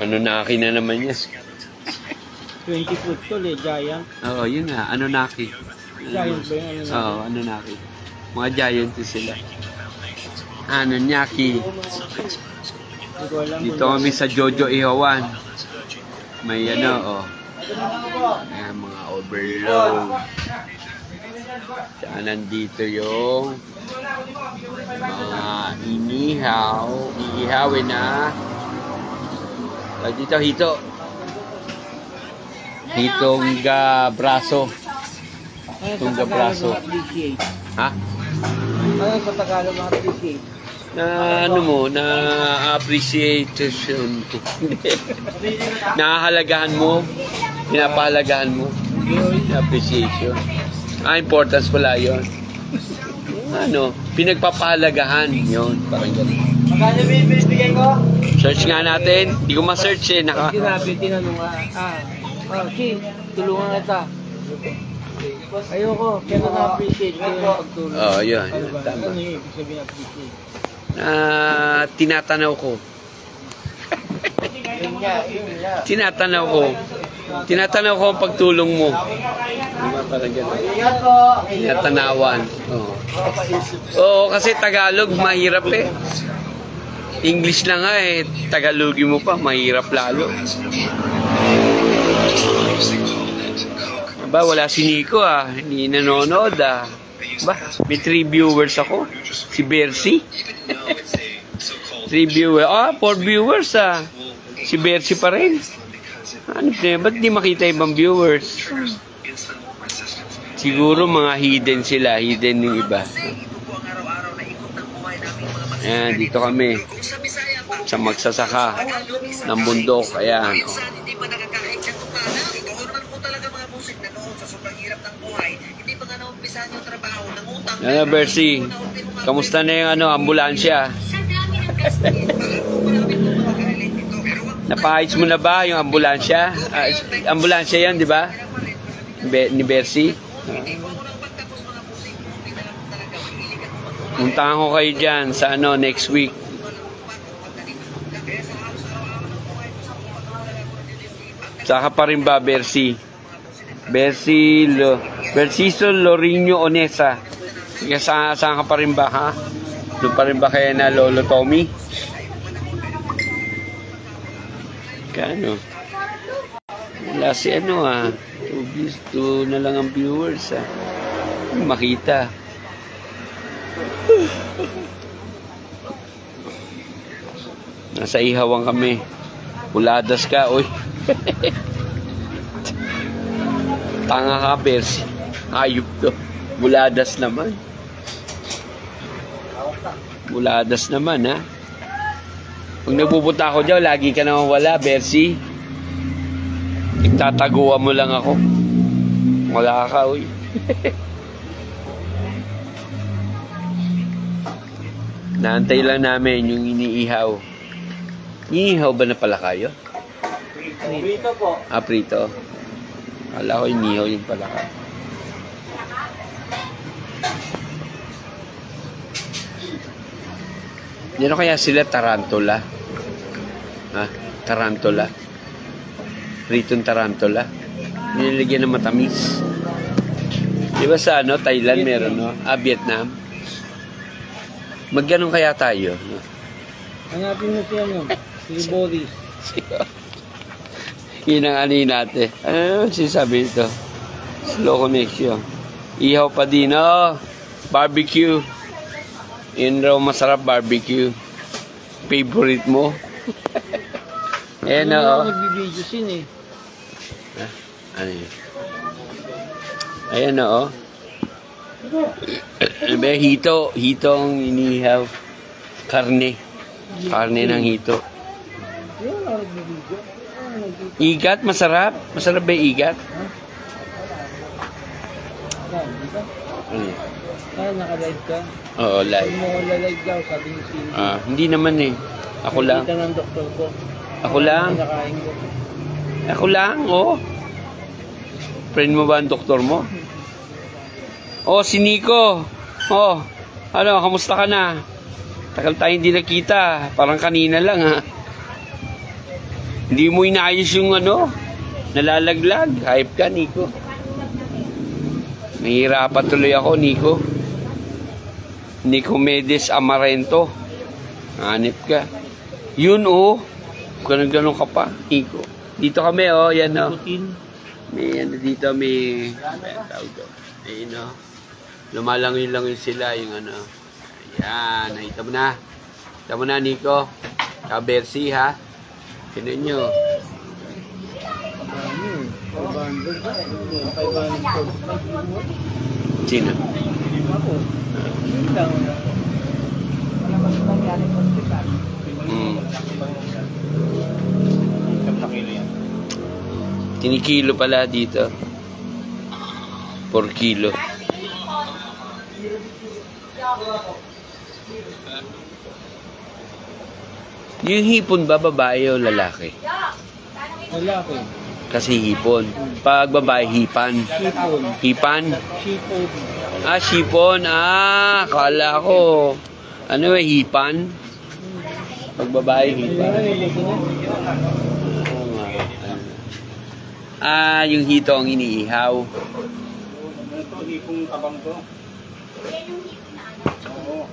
Anunnaki na naman yan. 20 foot tall eh, giant. Oo, yun nga. Anunnaki. Giant ba yun? Oo, Anunnaki. Mga giant sila. Anunnaki. Dito kami sa Jojo Ihawan. May ano, oh. Ayan, mga overload. Saan nandito yung mga inihaw. Iihawin na. Dito, hito. Hitong braso. Hitong braso. Ha? Ano sa Tagalog mga appreciate? Na ano mo, na appreciation. Nahahalagahan mo. Pinapahalagahan mo. Appreciation. Importance pala yun. Ano, pinagpapahalagahan yun. Parang gano'n. Magkano binibigay ko? Search nga natin. Hindi ko ma-search eh. Sinabi, tinanong Chi, tulungan kita. Ayoko, kaya na-appreciate ko yung pagtulong. Oo, yun. Tama. Ano yung ibig sabihin appreciate? Tinatanaw ko. Tinatanaw ko. Tinatanaw ko ang pagtulong mo. Diba parang gano'n? Tinatanawan. Oo, kasi Tagalog mahirap eh. English lang nga eh. Tagalogin mo pa, mahirap lalo. Ba, wala si Nico ah. Hindi nanonood ah. Ba, may 3 viewers ako. Si Bercy. 3 viewers. 4 viewers ah. Si Bercy pa rin. Ano ba? Ba't di makita ibang viewers? Siguro mga hidden sila. Hidden yung iba. Ayan, dito kami. Sa magsasaka ng bundok. Ayan. Oh. Ano, Bercy? Kamusta na yung ambulansya? Napahits mo na ba yung ambulansya? Ambulansya yan, di ba? Ni Bercy? Puntahan ko kayo dyan sa next week. Saka pa rin ba, Bercy? Berciso Lorino Onesa. Saan ka pa rin ba, ha? Doon pa rin ba kaya na Lolo Tommy? Kano? Wala si 2 na lang ang viewers, ha? Makita. Nasa Ihawan kami. Buladas ka, oy. Tanga ka, Bercy. Ayup to. Buladas naman. Buladas naman, ha? Pag nagpupunta ako dyan, lagi ka naman wala, Bercy. Itataguan mo lang ako. Wala ka, uy. Naantay lang namin yung iniihaw. Iniihaw ba na pala kayo? Prito po. Prito. Kala ko iniihaw yung pala kayo. Yan kaya sila tarantula. Ha? Tarantula. Pritong tarantula. Nilagyan ng matamis. Di ba sa Thailand meron, no? Vietnam. Magganong kaya tayo? No? Hanapin mo si Boris. Yun ang natin. Ano sinasabi ito? Slow connection. Ihaw pa din, oh. Barbecue. Yun raw masarap barbecue. Favorite mo? Ayan na, oh. Nagbibideo sin eh. Ano yun? Ayan na, oh. Hito. Hito ang inihaw. Karne. Karne ng hito. Igat, masarap. Masarap ba yung igat? Ano yun? Naka-live ka? Oo, live. Hindi mo live daw, sabi ni Cindy. Hindi naman eh. Ako lang. Kita ng doktor ko. Ako lang. Pinakain ko. Ako lang, oh. Friend mo ba ang doktor mo? Oh, si Nico. Oh, ano, kamusta ka na? Tagal tayo hindi nakita. Parang kanina lang, ha? Hindi mo inayos yung ano, nalalaglag. Hype ka, Nico. Nahihirapan tuloy ako, Nico. Nico Medes Amarento. Hanip ka. Yun, oh. Ganun-ganun ka pa, Nico. Dito kami, oh. Yan, oh. May ano dito, may tawag doon. Ayun, oh. Lumalangoy-langoy sila yung ano. Ayan, nakita mo na. Nakita mo na, Nico. Kabersi, ha? Tinan nyo. Sino? Tinikilo pala dito. 4 kilo. Yung hipon ba, babae o lalaki? Lalaki. Kasi hipon. Pag babae, hipan. Sipon. Hipan? Sipon. Ah, sipon. Ah, kala ko. Ano eh, hipan? Pag babae, hipan. Oo nga. Ah, yung hito ang iniihaw. Ito, hipong tabang to. Oo.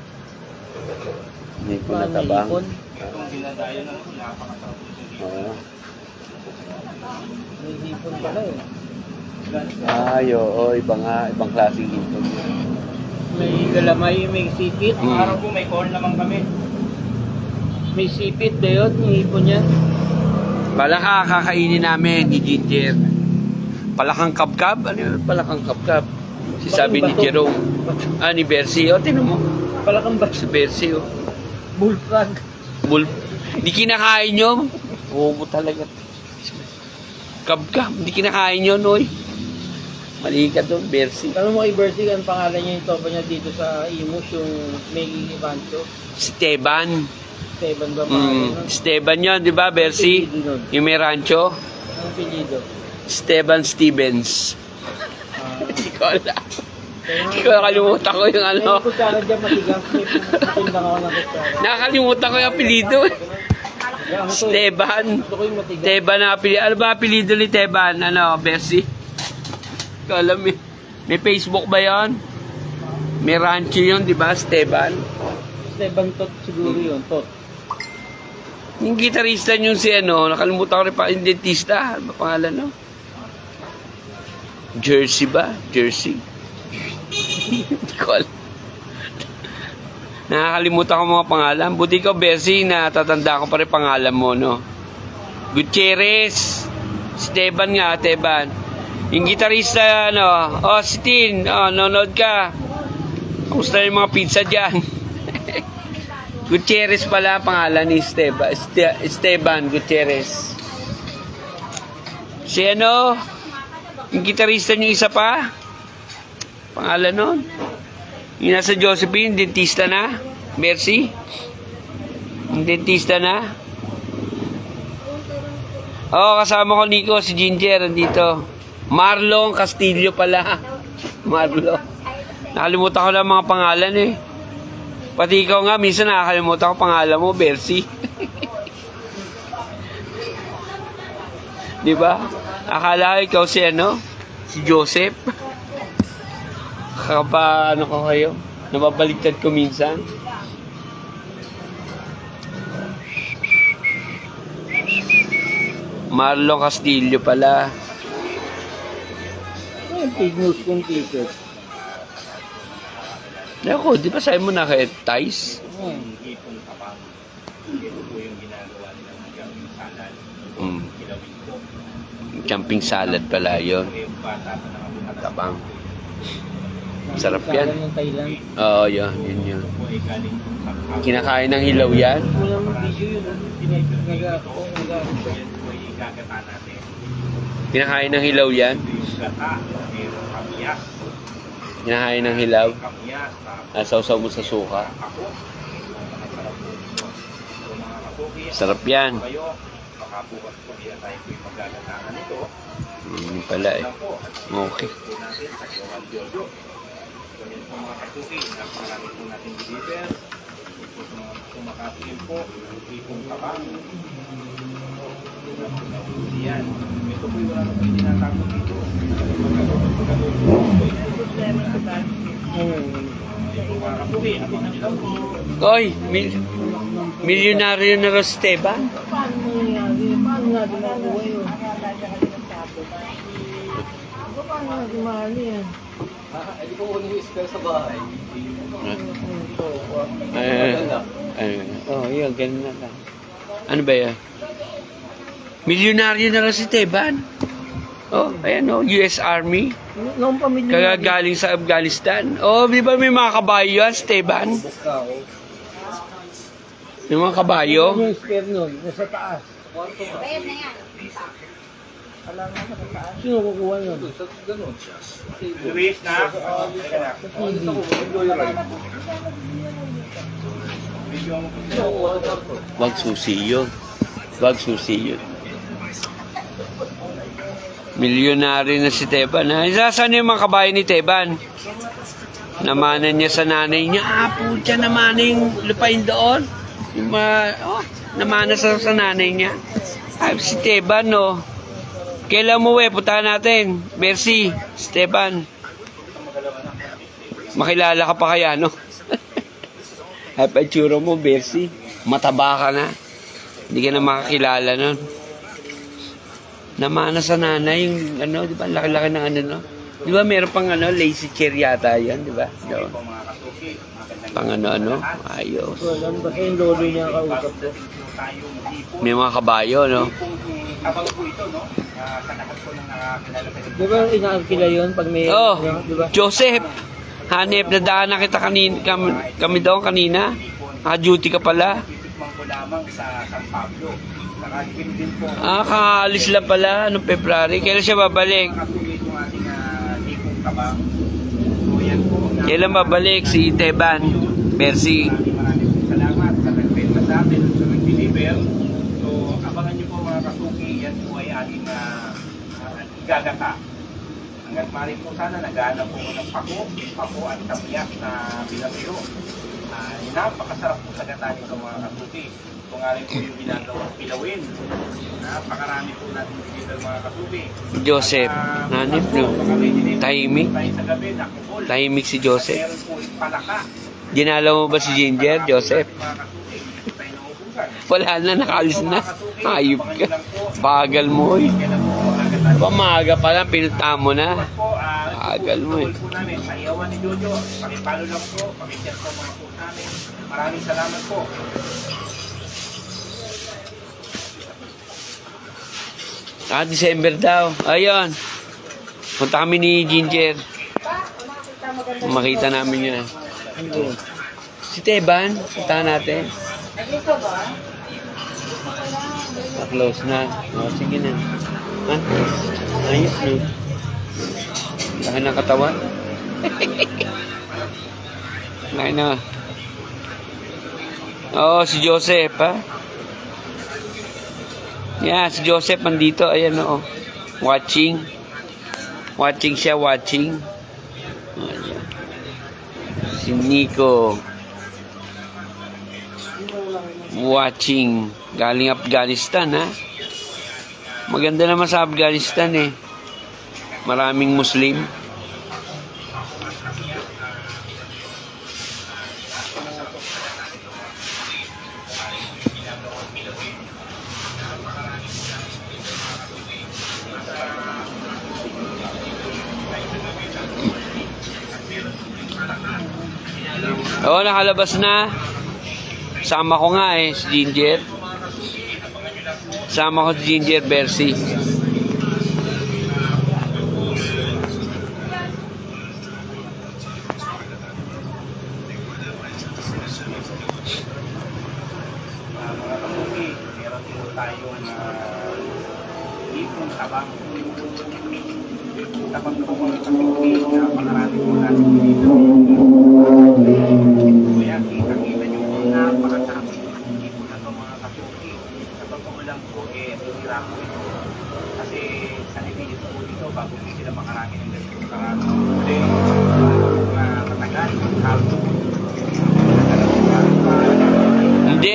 Hipon na tabang. Itong dinadayo ng napakasarap nitong hipon. Oo. May hipon pala eh. Ay, oo. Ibang klaseng hipon. May galamay, may sipit. Araw po may call naman kami. May sipit ba yun? Yung hipon yan? Palaka, kakainin namin ni Ginger. Palakang kabkab? Ano yun? Palakang kabkab. Si sabi ni Jerome. Ah, ni Bersi. O, tinan mo. Palakang ba? Si Bersi, o. Bullfrog. Hindi kinakain nyo. Oo, talaga. Kabkab. Hindi kinakain nyo, Noy. Mali ka doon, Bersi. Tanong mo kay Bersi, ang pangalan niya yung topa niya dito sa Imus, yung May Rancho. Steban. Esteban ba pangalan? Steban yun, di ba, Bersi? Yung may rancho. Anong pinito? Steban Stevens. Hindi ko alam. Hindi ko nakalimutan ko yung ano. May kutsara dyan matigas. May matindang ako ng kutsara. Nakakalimutan ko yung apelido. Steban. Gusto ko yung matigas. Teban na apelido. Ano ba apelido ni Teban? Ano, Bersi? Hindi ko alam eh. May Facebook ba yun? May rancho yun, di ba? Steban. Esteban Tot siguro yun. Tot. Yung gitarista yung si ano, nakalimutan ko rin pa, yung dentista. Ano ba pangalan, no? Jersey ba? Jersey? Hindi ko alam. Nakakalimutan ko mga pangalan. Buti ko, Bersi, natatanda ko pa rin pangalan mo, no? Gutierrez. Steban nga, Teban. Yung gitarista, ano, oh, si Tin, oh, nanonood ka. Kumusta yung mga pizza dyan? Gutierrez pala ang pangalan ni Esteban Gutierrez. Si ano, yung gitarista niyo isa pa, pangalan nun, yung nasa Josephine, dentista na, Mercy, yung dentista na. Oo, kasama ko, Nico, si Ginger, andito. Marlon Castillo pala. Marlon. Nakalimutan ko lang mga pangalan eh. Pati ikaw nga, minsan nakakalimutan ko pangalan mo, Bersi. Di ba? Akala ko ikaw si ano? Si Joseph. Kapa ano ko kayo? Nababaliktad ko minsan. Marlon Castillo pala. Ay, pig news kong ticket. Ako, di ba sabi mo na kay Thais? Hipong tabang. Ito po yung ginagawa nila ng jumping salad. Kilawin po. Jumping salad pala yun. Yung bata na nakabuhat. Tabang. Sarap yan. Ng Thailand. Oo, yun yun. Po ay galing sa Kinakain ng hilaw yan. Walang video yun. Nag-ako. yan po ay gagata natin. Kinakain ng hilaw yan. Ito yung gata. Mayroong kamyas. Kinakain ng hilaw. Kamyas. Nasawsaw mo sa suka. Ako. Masarap po. So mga kasuki. Sarap yan. Kayo. Baka bukas po hindi na tayo po yung magagataan ito. Yun pala eh. Okay. Po natin sa Johan Jojo. So yan po mga kasuki. Napakarami po natin deliver. Ito po sa mga kumakatiin po. Ipong kabang. Yan. Ito po wala na pwede tinatapos dito. Mga kasuki, abangan nyo lang po. Oy, milyonaryo na raw si Esteban. Paano nangyayari? Paano nga ginagawa yun? Paano nga gumahal yan? Hindi ko muna yung spell sa bahay. Yun, ganun na lang. Ano ba yan? Milyonaryo na raw si Esteban. Oh, ayan oh, US Army. Noong pamilya Kagagaling sa Afghanistan. Oh, di ba may mga kabayo yan, Esteban? Buka ako. May mga kabayo? yung spare nun, nasa taas. Bayad na yan. Sino kukuha nun? Sa ganun. Luis na. Wag susi yun. Wag susi yun. Milyonaryo na si Teban. Saan yung mga kabayo ni Teban? Namanan niya sa nanay niya. Pucha, namaning lupain doon. Yung namana sa nanay niya. Si Teban, no. Kailan mo, puntahan natin. Merci, Teban. Makilala ka pa kaya, no? Ay, paitsura mo, Merci. Mataba ka na. Hindi ka na makakilala nun. Namana sa nanay yung di ba, laki-laki ng no? Di ba meron pang lazy chair yata yan, di ba? Doon. Pang ayos. Wala ba sa yung lolo niya kausap ko? May mga kabayo, no? Abang po ito, no? Sa lahat po ng nakakilala pa rin. Di ba inaarkila yun pag may... di ba? Joseph! Hanep, nadaan na kita kami doon kanina. Naka-duty ka pala. Titikman ko lamang sa San Pablo. Nakatikim din po. Kaalis lang pala, noong February. Kailan siya babalik? Nakatuloy yung ating tipong kabang. So yan po. Kailan babalik si Teban? Merci. Maraming salamat sa nagbenta sa atin, sa nag-deliver. So abangan nyo po mga kasuki. Yan po ay ating gagata. Hanggat maaaring po sana naghahanap po ng pako at tamyak na binabiro. Napakasarap po sa gata nito mga kasuki. Kung nga rin po yung ginagawang pilawin. Napakarami po natin deliver mga kasuki. Joseph, nanip, no? Tahimik. Tahimik si Joseph. Meron po yung palaka. Dinalaw mo ba si Ginger, Joseph? Wala na, nakaalis na. Ayop ka. Bagal mo, eh. Pamaga pa lang, pinunta mo na. Bagal mo, eh. Sayawan ni Jojo, pakipalo lang po, pakishare po mga po namin. Maraming salamat po. December daw. Ayun. Punta kami ni Ginger. Makita namin yun. Si Teban, punta natin. Close na. Sige na. Ha? Ayos, no? Laki ng katawan. Laki na. Si Joseph, ha? Yeah, si Joseph andito. Ayan, watching. Watching siya, watching. Ayan. Si Nico. Watching. Galing Afghanistan, ha? Maganda naman sa Afghanistan, eh. Maraming Muslim. Nakalabas na. Sama ko nga, si Ginger. Sama ko si Ginger Bercy. Mga kasuki, meron po tayong ipong tabang. Tabang po mga kasuki, napakarami po natin dito. Kaya kita nyo po napakasarap ipon na ito mga kasuki. Sa totoo lang po, sisira po ito. Kasi sa nililit po dito, bago po sila makarami ng ganitong karami. Kasi matagal, kaldo. Hindi,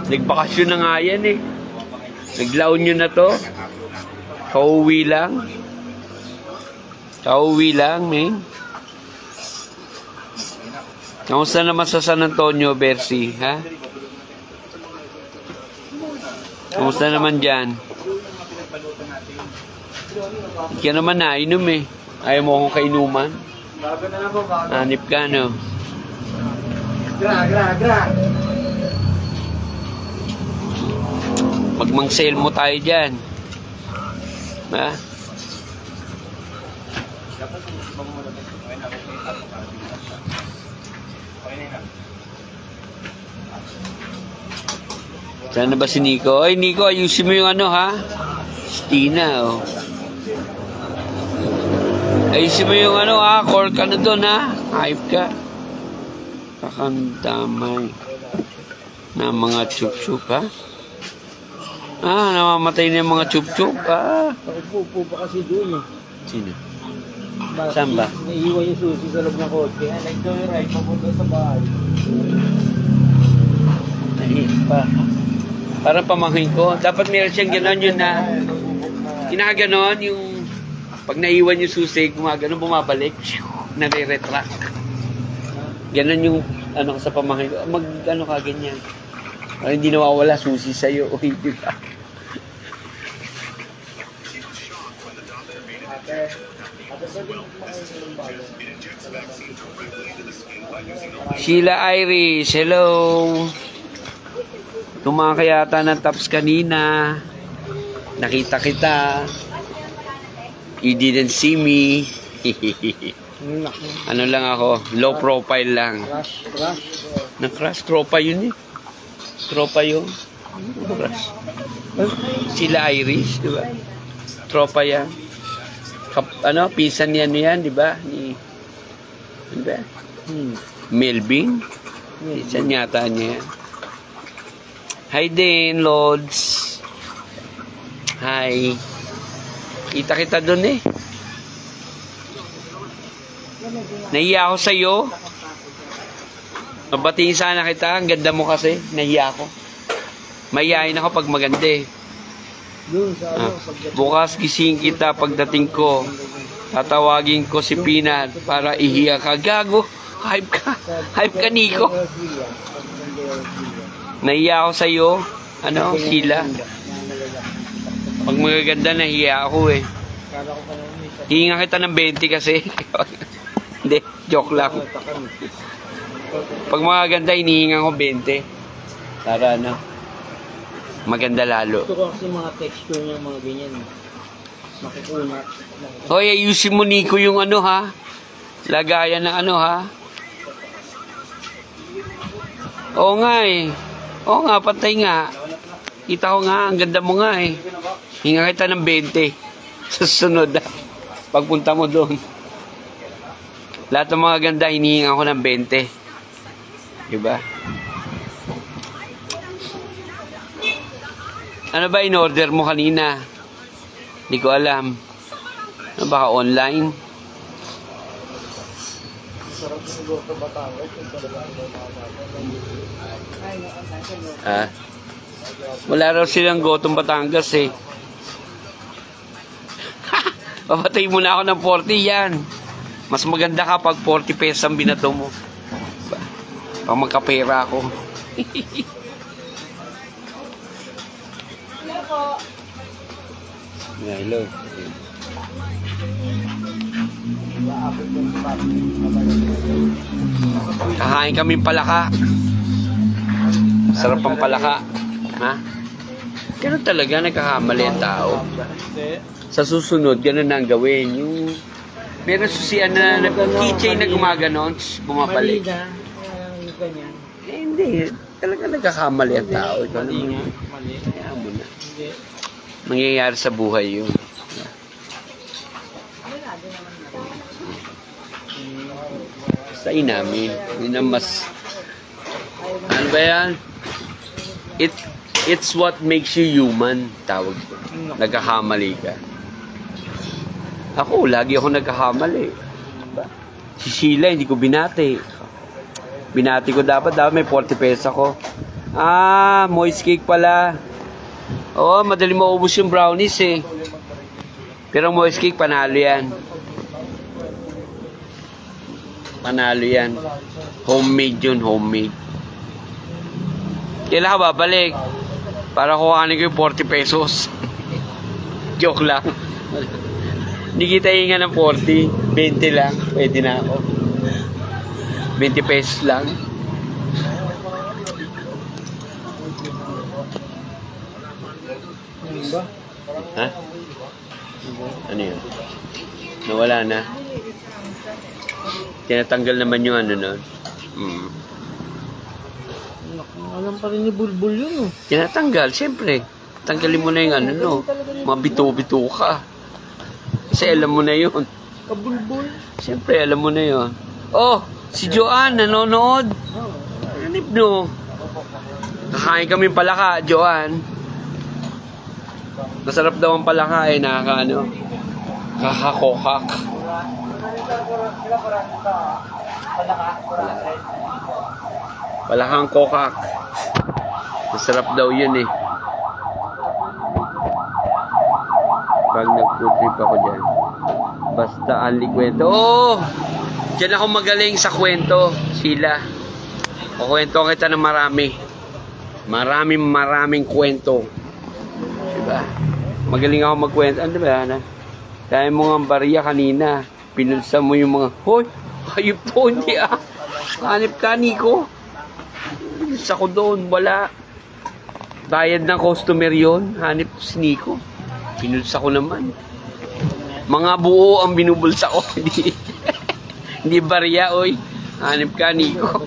nagbakasyon na nga yan, eh. Naglaon nyo na to? Kauwi lang? Kauwi lang, men? Kamusta naman sa San Antonio, Bersi, ha? Kamusta naman dyan? Kaya naman nainom eh. Ayaw mo akong kainuman? Hanip ka, no? Gra. Magmang-sale mo tayo dyan. Ha? Saan na ba si Nico? Ay, Nico, ayusin mo yung ano, ha? Stina, oh. Ayusin mo yung ano, ha? Cork ka na doon, ha? Hype ka. Kakandamay na mga chup-chup, ha? Ah, namamatay na yung mga chup-chup, ha? Nakupo pa kasi doon eh. Sino? Saan ba? Naiiwan yung susi sa loob ng kotse. Kaya nag-joyride papunta sa bahay. Ay, pa. Parang pamangkin ko. Dapat meron siyang gano'n yun na kinakaganon yung pag naiwan yung susi, gumagano, bumabalik, nare-retract. Ganon yung ano sa pamangkin ko. Mag-ano ka ganyan. Parang hindi nawawala susi sa'yo. O hindi ba? Sheila Iris, hello. Tumakayata ng tops kanina. Nakita kita. You didn't see me. Ano lang ako, low profile lang. Crush. Na-crush, tropa yun eh. Tropa yun. Crush. Sila Irish, di ba? Tropa yan. Ano, pinsan yan, di ba? Di ba? Melvin. Pinsan yata niya yan. Hi din, Lods. Hi. Kita kita dun eh. Nahiya ako sa'yo. Mabatiin sana kita. Ang ganda mo kasi. Nahiya ako. Mahihain ako pag maganda eh. Bukas gising kita pagdating ko. Tatawagin ko si Pinat para ihiya ka. Gago. Hype ka. Hype ka, Nico. Nahiya ako sa'yo. Ano, Sheila. Pag magaganda, nahiya ako eh. Hihinga kita ng 20 kasi. Hindi, joke lang. Pag magaganda, hinihinga ko 20. Para ano, maganda lalo. Gusto ko kasi mga texture niya, mga ganyan. Makukunat. Hoy, ayusin mo, Nico, yung ano ha. Lagayan ng ano ha. Oo nga eh. Oo nga, patay nga. Kita ko nga, ang ganda mo nga eh. Hinga kita ng 20. Sa sunod ha. Pagpunta mo doon. Lahat ng mga ganda, hinihinga ko ng 20. Diba? Ano ba in-order mo kanina? Hindi ko alam. Ano baka online? Ah. Wala raw silang gotong Batangas eh. Papatay mo na ako ng 40 yan. Mas maganda ka pag 40 pesos ang binato mo. Pag magkapera ako. Hello. Kakain kami palaka. Sarap ang palaka. Ha? Ganun talaga nagkakamali ang tao. Sa susunod, ganun na ang gawin. Yung meron susian na keychain na gumaganon, bumabalik. Mali na. Ganyan. Eh, hindi. Talaga nagkakamali ang tao. Mali nga. Mali. Kaya mo na. Hindi. Mangyayari sa buhay yun. Basta inamin. Yun ang mas... Ano ba yan? It's what makes you human, tawag ko. Nagkakamali ka. Ako, lagi ako nagkakamali. Si Sheila, hindi ko binati. Binati ko dapat may 40 pesos ako. Ah, moist cake pala. Oo, madali maubos yung brownies eh. Pero moist cake, panalo yan. Panalo yan. Homemade yun, homemade. Kailan ka babalik? Para kuhanin ko yung 40 pesos. Joke lang. Hindi kita hinga ng 40. 20 lang. Pwede na ako. 20 pesos lang. Ano ba? Ha? Ano yun? Nawala na. Tinatanggal naman yung ano nun. Alam pa rin ni Bulbul yun, oh. Tinatanggal, siyempre. Tanggalin mo na yung ano, no. Mabito-bito ka. Kasi alam mo na yun. Kabulbul. Siyempre, alam mo na yun. Oh, si Joanne, nanonood. Hanip, no. Kakain kami palaka, Joanne. Masarap daw ang palaka, eh. Nakaka-ano. Kakakokak. Palakang kokak. Masarap daw yun, eh. Pag nag-food trip ako dyan. Basta anli kwento. Oh! Diyan ako magaling sa kwento, Sheila. Kukwento kita ng marami. Maraming kwento. Diba? Magaling ako magkwento. Ano ba, Ana? Kaya mo nga bariya kanina. Pinulsa mo yung mga, hoy! Hayop to, hindi ah. Hanip ka, Nico. Pinulsa ko doon, wala. Bayad ng customer yon. Hanip si Nico. Pinulsa ko naman. Mga buo ang binubulsa ko. Hindi bariya, oy. Hanip ka, Nico.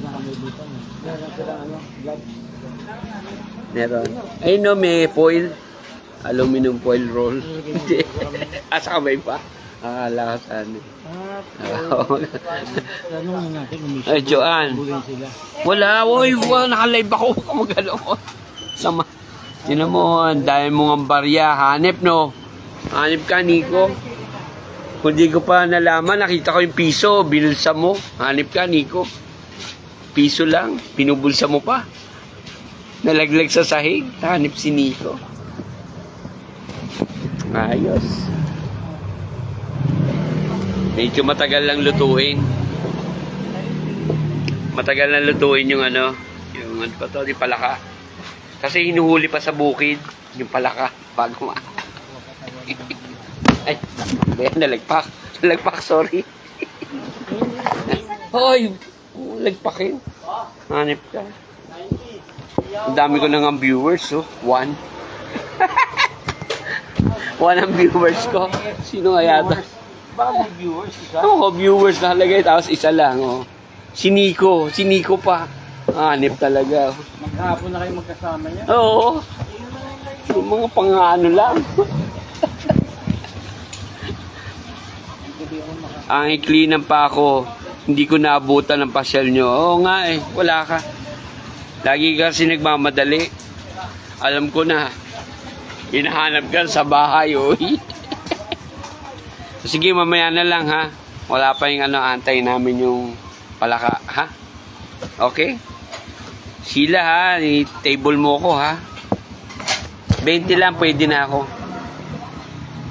Meron. Ayun no, may foil. Aluminum foil roll. Asa kamay pa? Akala ka saan. Tanong natin kung Ay, Joanne. sila. Wala, oy. Naka-live ako. Kamagano ko. Sama. Tinan mo, dahil mo ng barya. Hanip, no? Hanip ka, Nico. Kung di ko pa nalaman, nakita ko yung piso. Binulsa mo. Hanip ka, Nico. Piso lang. Pinubulsa mo pa. Nalaglag sa sahig. Hanip si Nico. Ayos. Medyo matagal lang lutuin. Matagal lang lutuin yung ano. Yung ano pa to, di palaka. Kasi hinuhuli pa sa bukid yung palaka bago ma. Ay, nalagpak. Nalagpak, sorry. Hoy, lagpakin. Hanip ka. Ang dami ko nang viewers, oh. 1. 1 ang viewers ko. Sino nga yata? Baka may viewers, isa? Oo, viewers nakalagay. Tapos isa lang, oh. Si Nico. Si Nico pa. Hanip talaga. Maghapon na kayo magkasama niya? Oo. Yung mga pangano lang. Ang ikli ng pa ako. Hindi ko naabutan ng pasyal nyo. Oo nga eh. Wala ka. Lagi kasi nagmamadali. Alam ko na. Hinahanap ka sa bahay, oy. Sige, mamaya na lang, ha. Wala pa yung ano, antay namin yung palaka, ha? Okay? Sila, ha. I-table mo ko, ha. 20 lang, pwede na ako.